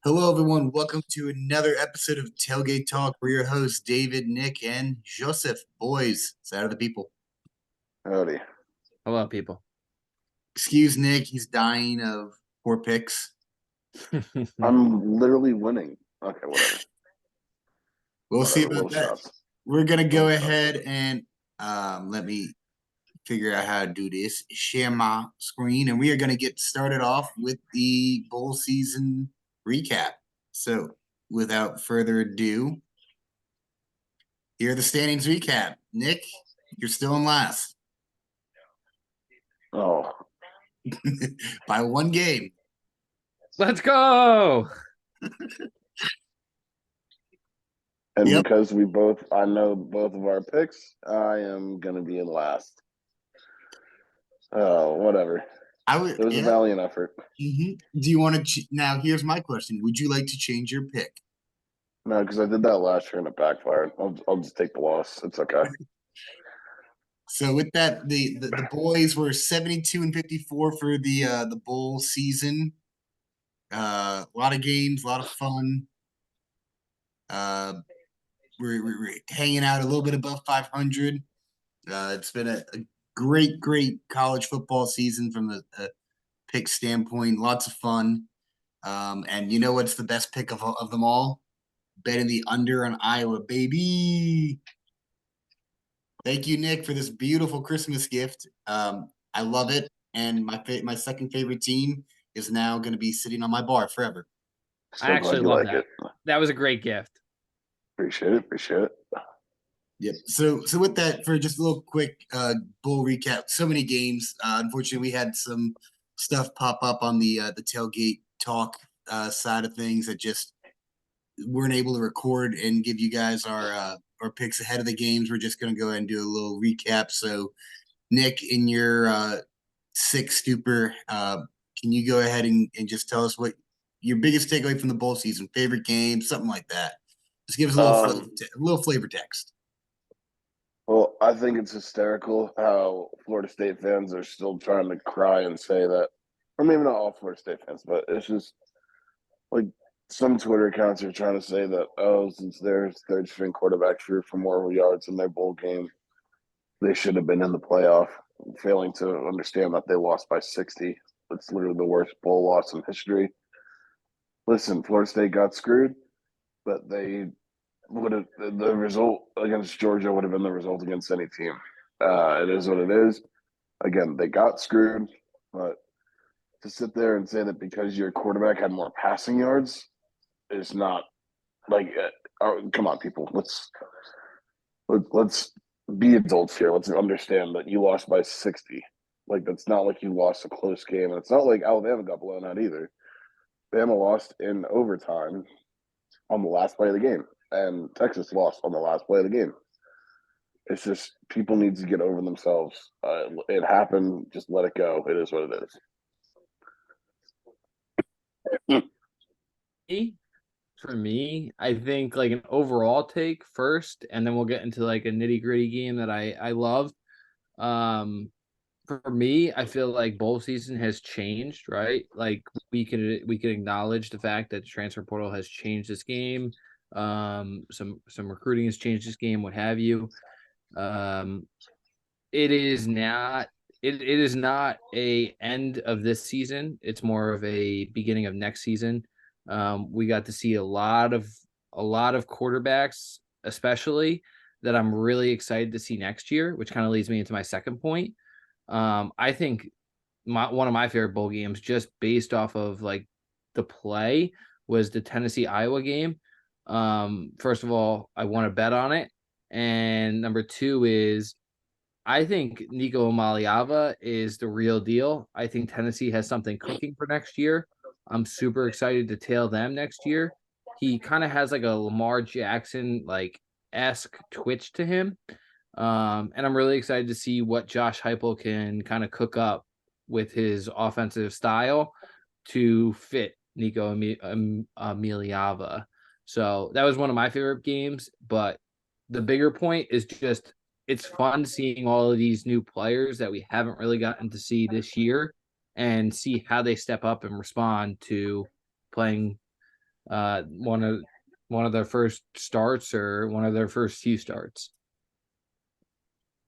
Hello, everyone. Welcome to another episode of Tailgate Talk. We're your hosts, David, Nick, and Joseph. Boys, side of the people. Howdy. Hello, people. Excuse Nick. He's dying of poor picks. I'm literally winning. Okay, whatever. We'll see Whatever, about that. shots. We're going to go Little ahead and let me figure out how to do this. Share my screen, and we are going to get started off with the bowl season recap. So, without further ado, here are the standings recap. Nick, you're still in last. Oh, by one game. Let's go. and Yep. because I know both of our picks, I am going to be in last. Oh, whatever. It was a valiant effort. Mm-hmm. Do you want to now? Here's my question: would you like to change your pick? No, because I did that last year and it backfired. I'll just take the loss. It's okay. So with that, the boys were 72-54 for the bowl season. A lot of games, a lot of fun. We're hanging out a little bit above 500. It's been a great college football season from a pick standpoint. Lots of fun. And you know what's the best pick of them all? Betting the under on Iowa, baby. Thank you, Nick, for this beautiful Christmas gift. I love it, and my second favorite team is now going to be sitting on my bar forever. So I actually love that. That was a great gift. Appreciate it. Yep. So with that, for just a little quick bowl recap, so many games. Unfortunately, we had some stuff pop up on the tailgate talk side of things that just weren't able to record and give you guys our picks ahead of the games. We're just going to go ahead and do a little recap. So, Nick, in your six stupor, can you go ahead and just tell us what your biggest takeaway from the bowl season, favorite game, something like that? Just give us a little flavor text. Well, I think it's hysterical how Florida State fans are still trying to cry and say that, or maybe not all Florida State fans, but it's just like some Twitter accounts are trying to say that, since their third string quarterback threw for more yards in their bowl game, they should have been in the playoff, failing to understand that they lost by 60. It's literally the worst bowl loss in history. Listen, Florida State got screwed, but the result against Georgia would have been the result against any team. It is what it is. Again, they got screwed, but to sit there and say that because your quarterback had more passing yards is not like, come on, people. Let's be adults here. Let's understand that you lost by 60. Like, that's not like you lost a close game. And it's not like Alabama got blown out either. Bama lost in overtime on the last play of the game, and Texas lost on the last play of the game. It's just people need to get over themselves. It happened. Just let it go. It is what it is. For me, I think like an overall take first, and then we'll get into like a nitty gritty game that I love. For me, I feel like bowl season has changed, right? Like we can acknowledge the fact that the transfer portal has changed this game. Some recruiting has changed this game, what have you. It is not a end of this season. It's more of a beginning of next season. We got to see a lot of quarterbacks, especially that I'm really excited to see next year, which kind of leads me into my second point. I think one of my favorite bowl games, just based off of like the play, was the Tennessee Iowa game. First of all, I want to bet on it, and number two is I think Nico Amaliava is the real deal. I think Tennessee has something cooking for next year. I'm super excited to tail them next year. He kind of has like a Lamar Jackson like esque twitch to him. And I'm really excited to see what Josh Heupel can kind of cook up with his offensive style to fit Nico Amaliava. So that was one of my favorite games. But the bigger point is just it's fun seeing all of these new players that we haven't really gotten to see this year and see how they step up and respond to playing one of their first starts or one of their first few starts.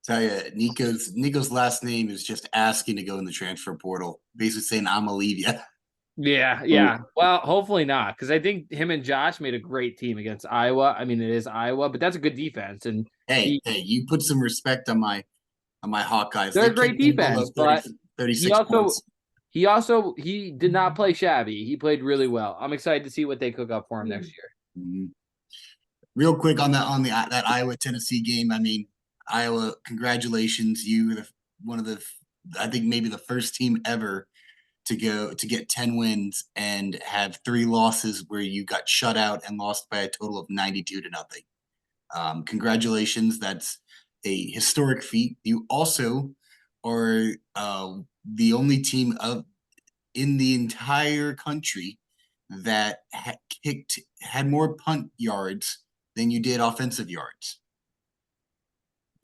Tell you, Nico's last name is just asking to go in the transfer portal, basically saying I'm gonna leave you. Yeah. Well, hopefully not, because I think him and Josh made a great team against Iowa. I mean, it is Iowa, but that's a good defense, and Hey, you put some respect on my Hawkeyes. they're They a great kept them below defense. But 36 points. he did not play shabby. He played really well. I'm excited to see what they cook up for him next year. Mhm. Real quick on that Iowa Tennessee game. I mean, Iowa, congratulations! You were one of the, I think maybe the first team ever to get 10 wins and have 3 losses where you got shut out and lost by a total of 92-0. Congratulations! That's a historic feat. You also are the only team in the entire country that had more punt yards than you did offensive yards.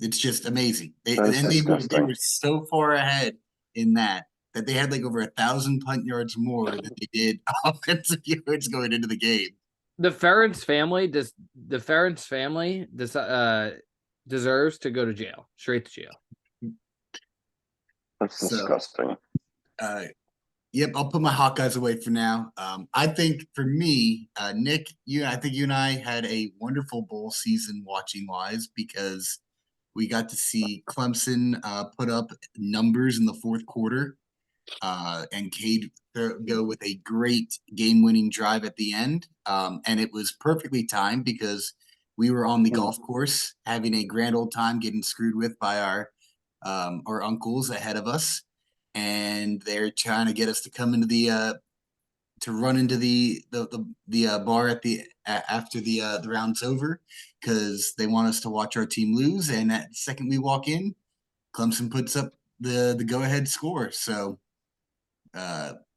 It's just amazing. That's They disgusting. were so far ahead in that they had like over 1,000 punt yards more than they did offensive yards going into the game. The Ferentz family deserves to go to jail, straight to jail. That's So, disgusting. yep, I'll put my Hawkeyes away for now. I think for me, Nick, I think you and I had a wonderful bowl season watching wise because we got to see Clemson put up numbers in the fourth quarter, and Cade go with a great game-winning drive at the end. And it was perfectly timed because we were on the golf course having a grand old time getting screwed with by our uncles ahead of us, and they're trying to get us to come into the to run into the bar at the after the round's over because they want us to watch our team lose. And that second we walk in, Clemson puts up the go ahead score. So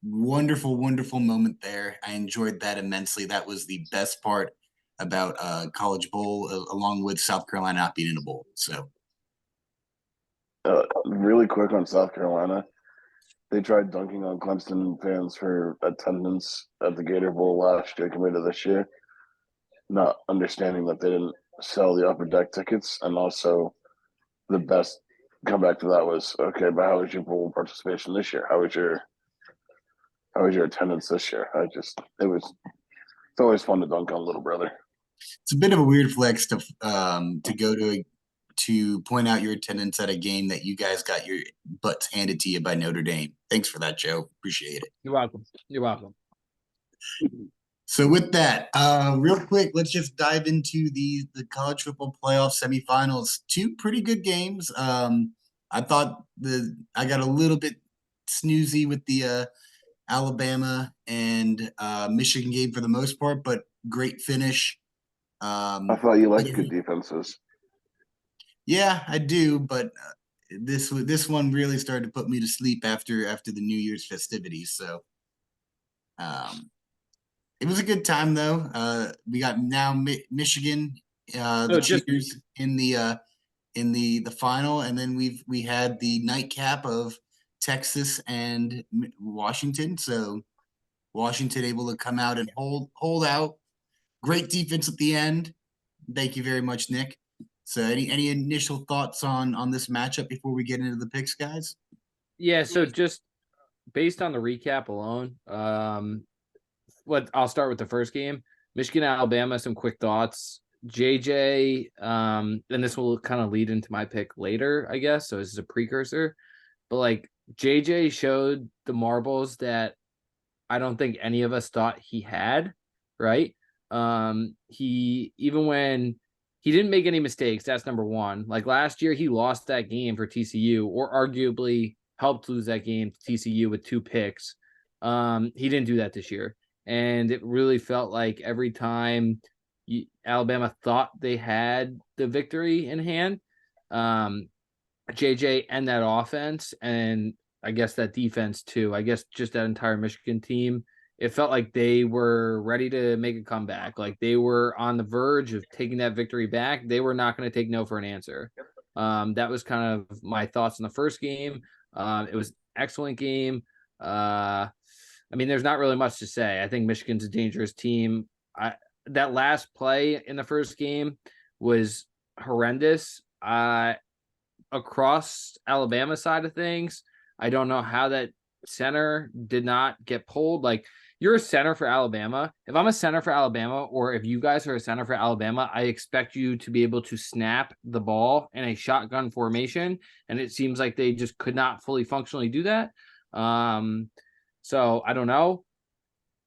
wonderful moment there. I enjoyed that immensely. That was the best part about College Bowl, along with South Carolina not being in a bowl. So Really quick on South Carolina, they tried dunking on Clemson fans for attendance at the Gator Bowl last year compared to this year, not understanding that they didn't sell the upper deck tickets. And also, the best comeback to that was, okay, but how was your bowl participation this year? How was your attendance this year? It's always fun to dunk on little brother. it's a bit of a weird flex to go to point out your attendance at a game that you guys got your butts handed to you by Notre Dame. Thanks for that, Joe. Appreciate it. You're welcome. You're welcome. So with that, real quick, let's just dive into the college football playoff semifinals. 2 pretty good games. I thought I got a little bit snoozy with the Alabama and Michigan game for the most part, but great finish. I thought you liked good defenses. Yeah, I do, but this one really started to put me to sleep after the New Year's festivities. So it was a good time though. We got now Michigan, the cheaters in the final, and then we had the nightcap of Texas and Washington. So Washington able to come out and hold out. Great defense at the end. Thank you very much, Nick. So any initial thoughts on this matchup before we get into the picks, guys? Yeah, so just based on the recap alone, I'll start with the first game. Michigan, Alabama, some quick thoughts. JJ, and this will kind of lead into my pick later, I guess. So this is a precursor. But like JJ showed the marbles that I don't think any of us thought he had, right? He even when he didn't make any mistakes, that's number one. Like last year, he lost that game for TCU, or arguably helped lose that game to TCU with 2 picks. He didn't do that this year. And it really felt like every time Alabama thought they had the victory in hand, JJ and that offense, and I guess that defense too, I guess just that entire Michigan team, it felt like they were ready to make a comeback. Like they were on the verge of taking that victory back. They were not going to take no for an answer. That was kind of my thoughts on the first game. It was an excellent game. I mean, there's not really much to say. I think Michigan's a dangerous team. That last play in the first game was horrendous. Across Alabama side of things, I don't know how that center did not get pulled. Like, you're a center for Alabama. If I'm a center for Alabama, or if you guys are a center for Alabama, I expect you to be able to snap the ball in a shotgun formation. And it seems like they just could not fully functionally do that. So I don't know,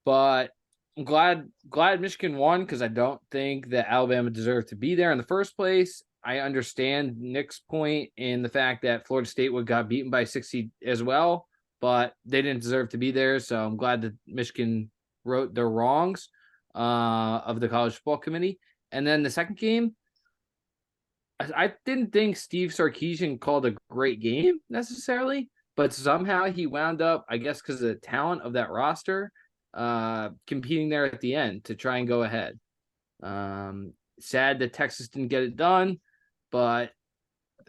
but I'm glad Michigan won, because I don't think that Alabama deserved to be there in the first place. I understand Nick's point in the fact that Florida State got beaten by 60 as well, but they didn't deserve to be there. So I'm glad that Michigan wrote their wrongs of the college football committee. And then the second game, I didn't think Steve Sarkisian called a great game necessarily, but somehow he wound up, I guess, because of the talent of that roster, competing there at the end to try and go ahead. Sad that Texas didn't get it done, but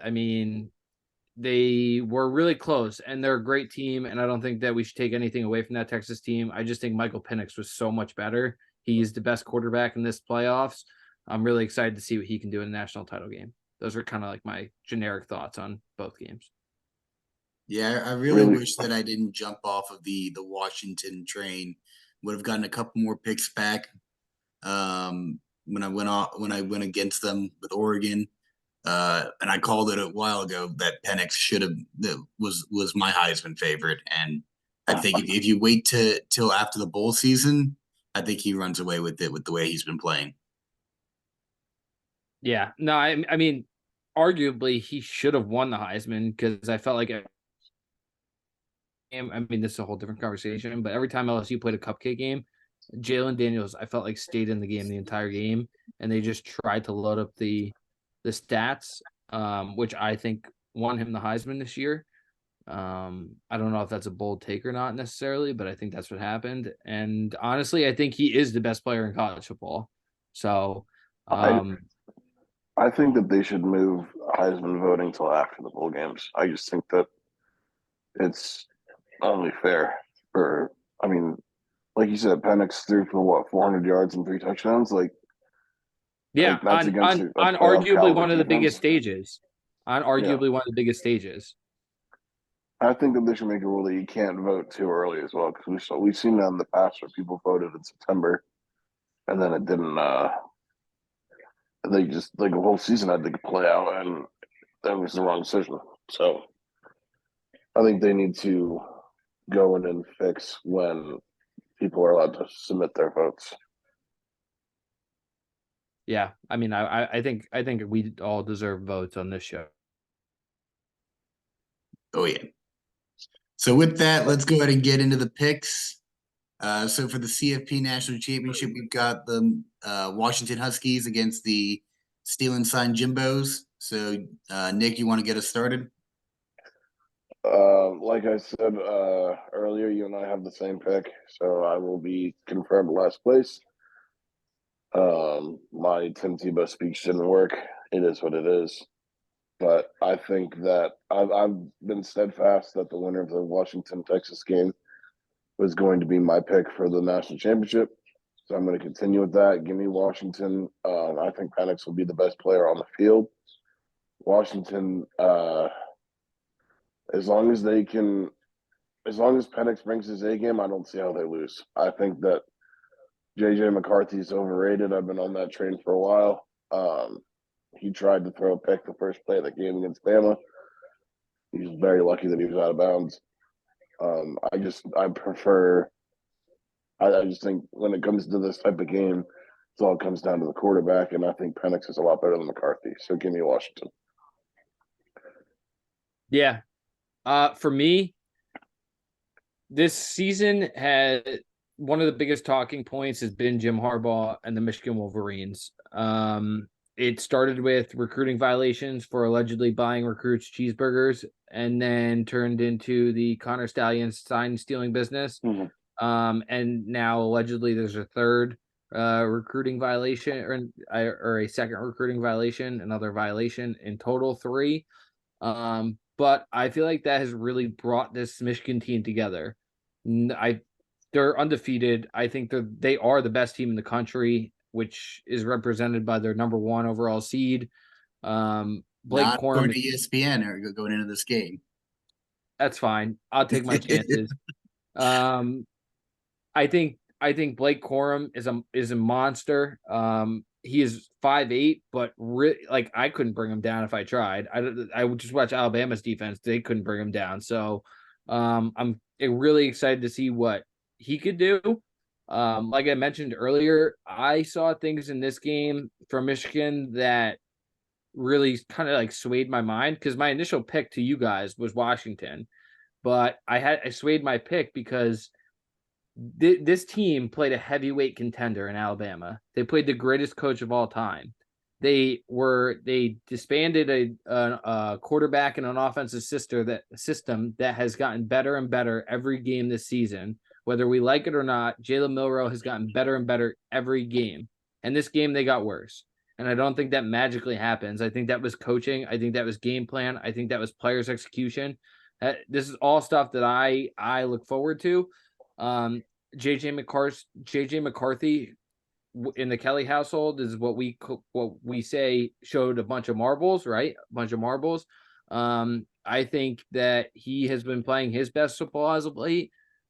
I mean, they were really close, and they're a great team, and I don't think that we should take anything away from that Texas team. I just think Michael Penix was so much better. He's the best quarterback in this playoffs. I'm really excited to see what he can do in the national title game. Those are kind of like my generic thoughts on both games. Yeah, I really wish that I didn't jump off of the Washington train. Would have gotten a couple more picks back when I went against them with Oregon. And I called it a while ago that Penix should have was my Heisman favorite. And I think if you wait till after the bowl season, I think he runs away with it with the way he's been playing. Yeah, no, I mean, arguably he should have won the Heisman, because I felt like I mean, this is a whole different conversation, but every time LSU played a cupcake game, Jalen Daniels, I felt like, stayed in the game the entire game, and they just tried to load up the stats, which I think won him the Heisman this year. I don't know if that's a bold take or not necessarily, but I think that's what happened. And honestly, I think he is the best player in college football. So, I think that they should move Heisman voting till after the bowl games. I just think that it's only fair for. I mean, like you said, Penix threw for what, 400 yards and 3 touchdowns. yeah, that's against a on playoff arguably one caliber of the defense. biggest stages. On arguably Yeah. one of the biggest stages. I think that they should make a rule that you can't vote too early as well, because we've seen that in the past where people voted in September and then it didn't. They just, like, a whole season had to play out, and that was the wrong decision. So I think they need to go in and fix when people are allowed to submit their votes. Yeah, I mean, I think we all deserve votes on this show. Oh yeah. So with that, let's go ahead and get into the picks. So for the CFP National Championship, we've got the Washington Huskies against the Steel and Sign Jimbos. So Nick, you want to get us started? Like I said earlier, you and I have the same pick, so I will be confirmed last place. My Tim Tebow speech didn't work. It is what it is. But I think that I've been steadfast that the winner of the Washington Texas game was going to be my pick for the national championship. So I'm going to continue with that. Give me Washington. I think Penix will be the best player on the field. Washington, as long as Penix brings his A game, I don't see how they lose. I think that JJ McCarthy is overrated. I've been on that train for a while. He tried to throw a pick the first play of the game against Bama. He was very lucky that he was out of bounds. I just think when it comes to this type of game, it all comes down to the quarterback, and I think Penix is a lot better than McCarthy. So give me Washington. Yeah. For me, this season had one of the biggest talking points has been Jim Harbaugh and the Michigan Wolverines. It started with recruiting violations for allegedly buying recruits cheeseburgers, and then turned into the Connor Stallions sign stealing business. Mm-hmm. And now allegedly there's a third recruiting violation or a second recruiting violation, another violation, in total 3. But I feel like that has really brought this Michigan team together. they're undefeated. I think they are the best team in the country, which is represented by their number 1 overall seed. Blake Not Corum, according to ESPN or going into this game. that's fine. I'll take my chances. I think Blake Corum is a monster. He is 5'8", but like I couldn't bring him down if I tried. I would just watch Alabama's defense; they couldn't bring him down. So, I'm really excited to see what he could do. Like I mentioned earlier, I saw things in this game from Michigan that really kind of like swayed my mind because my initial pick to you guys was Washington, but I swayed my pick because this team played a heavyweight contender in Alabama. They played the greatest coach of all time. They disbanded a quarterback and an offensive system that has gotten better and better every game this season. Whether we like it or not, Jalen Milroe has gotten better and better every game. And this game they got worse. And I don't think that magically happens. I think that was coaching. I think that was game plan. I think that was players' execution. This is all stuff that I look forward to. JJ McCarthy in the Kelly household is what we say showed a bunch of marbles, right? A bunch of marbles. I think that he has been playing his best football as of late.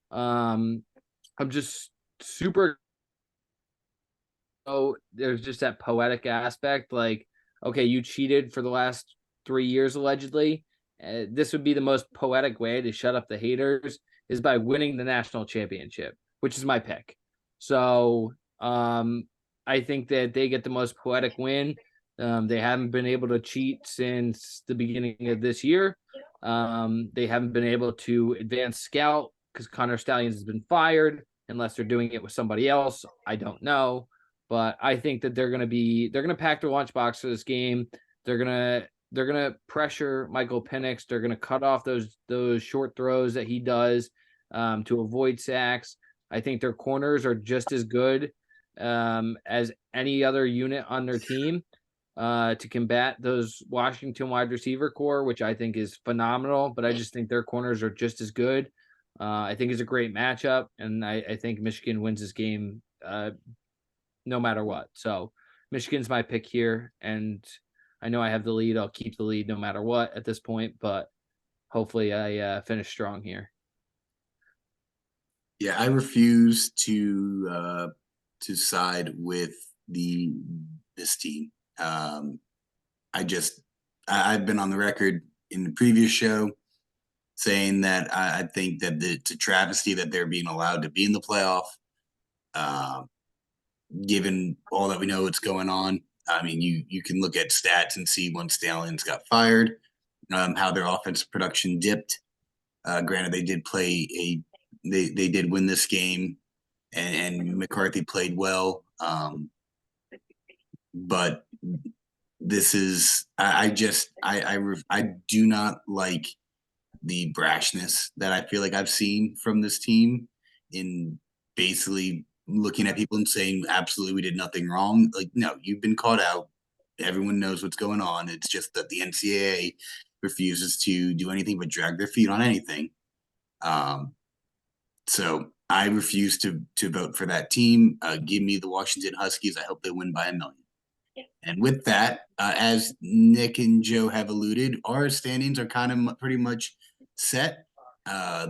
I'm just super. Oh, there's just that poetic aspect. Like, okay, you cheated for the last 3 years allegedly. This would be the most poetic way to shut up the haters is by winning the national championship, which is my pick. So I think that they get the most poetic win. They haven't been able to cheat since the beginning of this year. They haven't been able to advance scout because Connor Stallions has been fired unless they're doing it with somebody else. I don't know. But I think that they're gonna pack their lunchbox for this game. They're gonna pressure Michael Penix. They're gonna cut off those short throws that he does to avoid sacks. I think their corners are just as good as any other unit on their team to combat those Washington wide receiver core, which I think is phenomenal. But I just think their corners are just as good. I think it's a great matchup, and I think Michigan wins this game no matter what. So Michigan's my pick here, and I know I have the lead. I'll keep the lead no matter what at this point, but hopefully I finish strong here. Yeah, I refuse to side with this team. I've been on the record in the previous show saying that I think that it's a travesty that they're being allowed to be in the playoff. Given all that we know what's going on, I mean, you can look at stats and see when Stallions got fired, how their offensive production dipped. Granted, they did they did win this game, and McCarthy played well. But this is I do not like the brashness that I feel like I've seen from this team in basically looking at people and saying absolutely we did nothing wrong. Like, no, you've been caught out. Everyone knows what's going on. It's just that the NCAA refuses to do anything but drag their feet on anything. So I refuse to vote for that team. Give me the Washington Huskies. I hope they win by 1,000,000. And with that, as Nick and Joe have alluded, our standings are kind of pretty much set.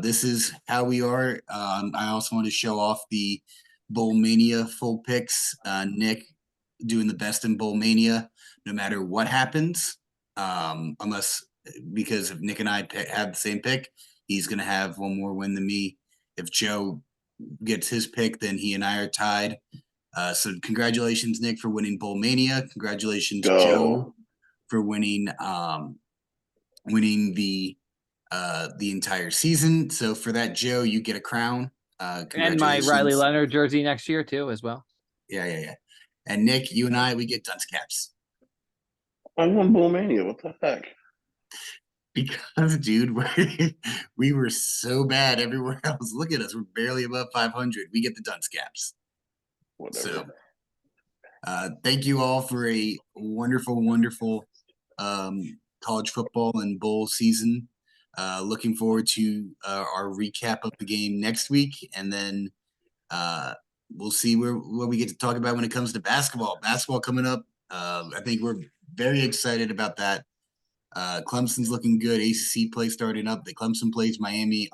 This is how we are. I also want to show off the Bowl Mania full picks. Nick doing the best in Bowl Mania, no matter what happens. Unless because if Nick and I have the same pick, he's going to have one more win than me. If Joe gets his pick, then he and I are tied. So congratulations, Nick, for winning Bowl Mania. Congratulations, Joe, for winning the entire season. So for that, Joe, you get a crown. And my Riley Leonard jersey next year too, as well. Yeah. And Nick, you and I, we get dunce caps. I won Bowl Mania. What the heck? Because, dude, we were so bad everywhere else. Look at us. We're barely above 500. We get the dunce caps. Whatever. So thank you all for a wonderful, wonderful college football and bowl season. Looking forward to our recap of the game next week. And then we'll see what we get to talk about when it comes to basketball. Basketball coming up. I think we're very excited about that. Clemson's looking good. ACC play starting up. The Clemson plays Miami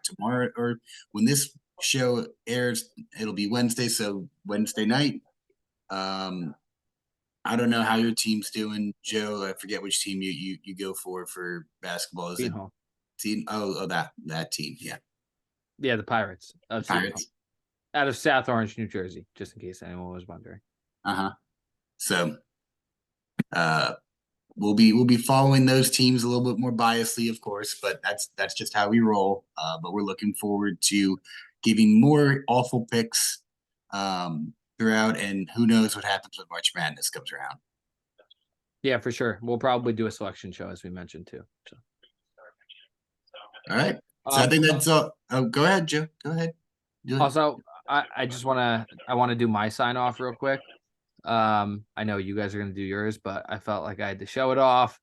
tomorrow, or when this show airs, it'll be Wednesday. So Wednesday night. I don't know how your team's doing, Joe. I forget which team you go for basketball. Is it Hall. team? That team. Yeah, Yeah, the Pirates of Seton Hall. Pirates. Out of South Orange, New Jersey, just in case anyone was wondering. So, we'll be following those teams a little bit more biasly, of course, but that's just how we roll. But we're looking forward to giving more awful picks throughout, and who knows what happens when March Madness comes around. Yeah, for sure. We'll probably do a selection show, as we mentioned too. So. All right. So I think that's all. Oh, go ahead, Joe. Go ahead. Also, I just want to do my sign off real quick. I know you guys are gonna do yours, but I felt like I had to show it off.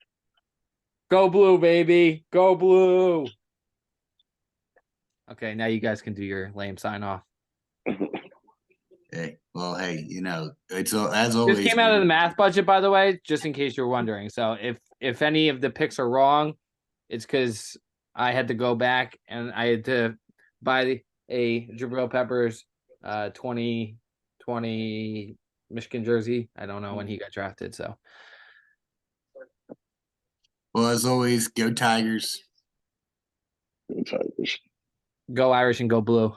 Go blue, baby. Go blue. Okay, now you guys can do your lame sign off. Hey, it's as always. This came out of the math budget, by the way, just in case you're wondering. So if any of the picks are wrong, it's because I had to go back and I had to buy a Jabril Peppers 2020 Michigan jersey. I don't know when he got drafted. So, well, as always, go Tigers. Go Tigers. Go Irish and go blue.